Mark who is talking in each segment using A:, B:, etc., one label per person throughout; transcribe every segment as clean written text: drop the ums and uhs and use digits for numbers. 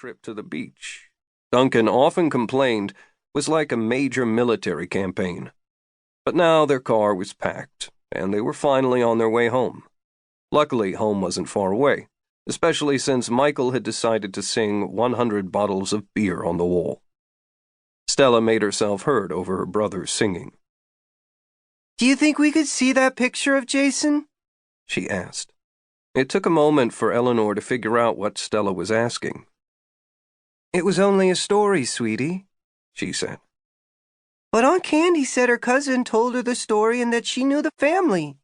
A: trip to the beach. Duncan often complained was like a major military campaign. But now their car was packed, and they were finally on their way home. Luckily, home wasn't far away, especially since Michael had decided to sing 100 bottles of beer on the wall. Stella made herself heard over her brother's singing.
B: "Do you think we could see that picture of Jason?" she asked.
A: It took a moment for Eleanor to figure out what Stella was asking.
B: "It was only a story, sweetie," she said. "But Aunt Candy said her cousin told her the story and that she knew the family."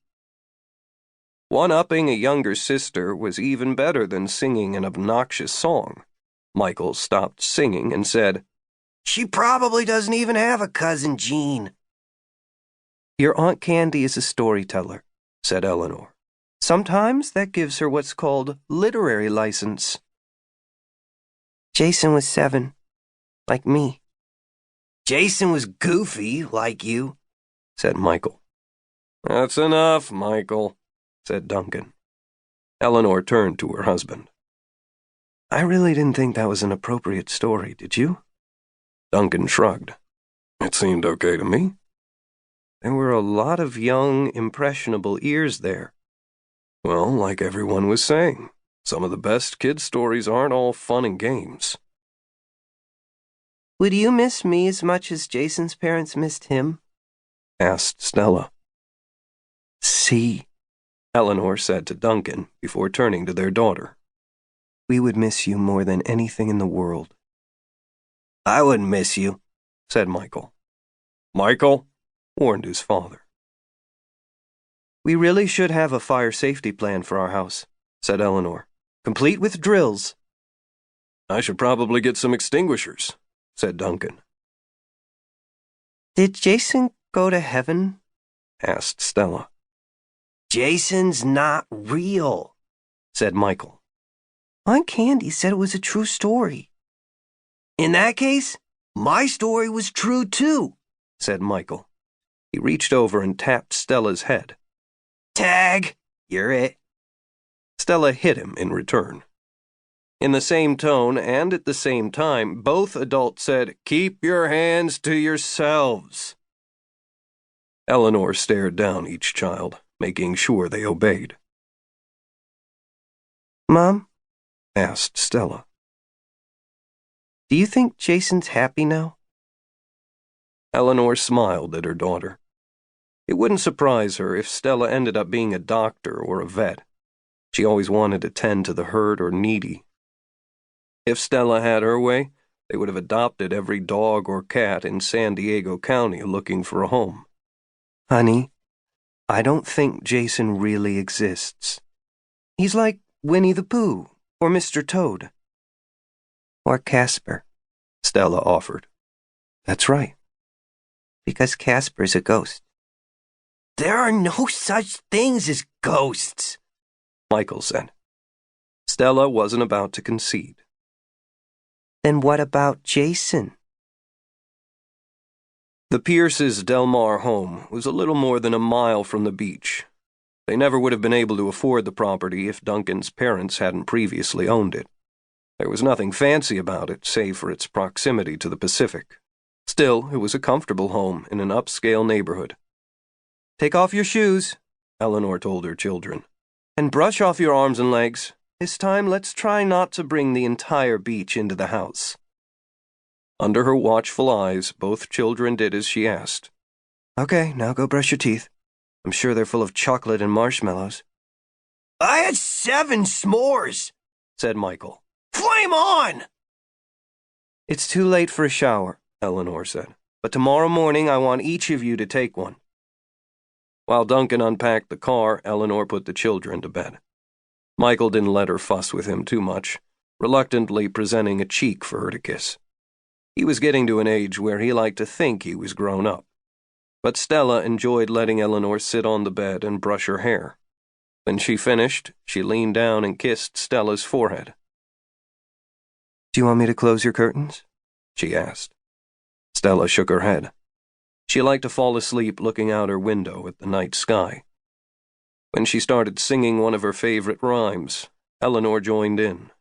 A: One-upping a younger sister was even better than singing an obnoxious song. Michael stopped singing and said,
B: "She probably doesn't even have a cousin, Jean." "Your Aunt Candy is a storyteller," said Eleanor. "Sometimes that gives her what's called literary license." "Jason was 7, like me."
C: "Jason was goofy, like you,"
A: said Michael. "That's enough, Michael," said Duncan. Eleanor turned to her husband.
B: "I really didn't think that was an appropriate story, did you?"
A: Duncan shrugged. "It seemed okay to me."
B: "There were a lot of young, impressionable ears there."
A: "Well, like everyone was saying, some of the best kids' stories aren't all fun and games."
B: "Would you miss me as much as Jason's parents missed him?"
A: asked Stella.
B: "See,"
A: Eleanor said to Duncan before turning to their daughter.
B: "We would miss you more than anything in the world."
C: "I wouldn't miss you,"
A: said Michael. "Michael," warned his father.
B: "We really should have a fire safety plan for our house," said Eleanor, "complete with drills."
A: "I should probably get some extinguishers," said Duncan.
B: "Did Jason go to heaven?"
A: asked Stella.
C: "Jason's not real,"
A: said Michael.
B: Aunt Candy said it was a true story.
C: "In that case, my story was true too,"
A: said Michael. He reached over and tapped Stella's head.
C: "Tag, you're it."
A: Stella hit him in return. In the same tone and at the same time, both adults said, "Keep your hands to yourselves." Eleanor stared down each child, making sure they obeyed.
B: "Mom?"
A: asked Stella.
B: "Do you think Jason's happy now?"
A: Eleanor smiled at her daughter. It wouldn't surprise her if Stella ended up being a doctor or a vet. She always wanted to tend to the hurt or needy. If Stella had her way, they would have adopted every dog or cat in San Diego County looking for a home.
B: "Honey, I don't think Jason really exists. He's like Winnie the Pooh or Mr. Toad." "Or Casper," Stella offered. "That's right. Because Casper's a ghost."
C: "There are no such things as ghosts,"
A: Michael said. Stella wasn't about to concede.
B: "Then what about Jason?"
A: The Pierce's Del Mar home was a little more than a mile from the beach. They never would have been able to afford the property if Duncan's parents hadn't previously owned it. There was nothing fancy about it, save for its proximity to the Pacific. Still, it was a comfortable home in an upscale neighborhood.
B: "Take off your shoes,"
A: Eleanor told her children.
B: "and brush off your arms and legs. This time, let's try not to bring the entire beach into the house."
A: Under her watchful eyes, both children did as she asked.
B: "Okay, now go brush your teeth. I'm sure they're full of chocolate and marshmallows."
C: "I had 7 s'mores,"
A: said Michael.
C: "Flame on!"
B: "It's too late for a shower," Eleanor said. "But tomorrow morning I want each of you to take one."
A: While Duncan unpacked the car, Eleanor put the children to bed. Michael didn't let her fuss with him too much, reluctantly presenting a cheek for her to kiss. He was getting to an age where he liked to think he was grown up. But Stella enjoyed letting Eleanor sit on the bed and brush her hair. When she finished, she leaned down and kissed Stella's forehead.
B: "Do you want me to close your curtains?"
A: she asked. Stella shook her head. She liked to fall asleep looking out her window at the night sky. When she started singing one of her favorite rhymes, Eleanor joined in.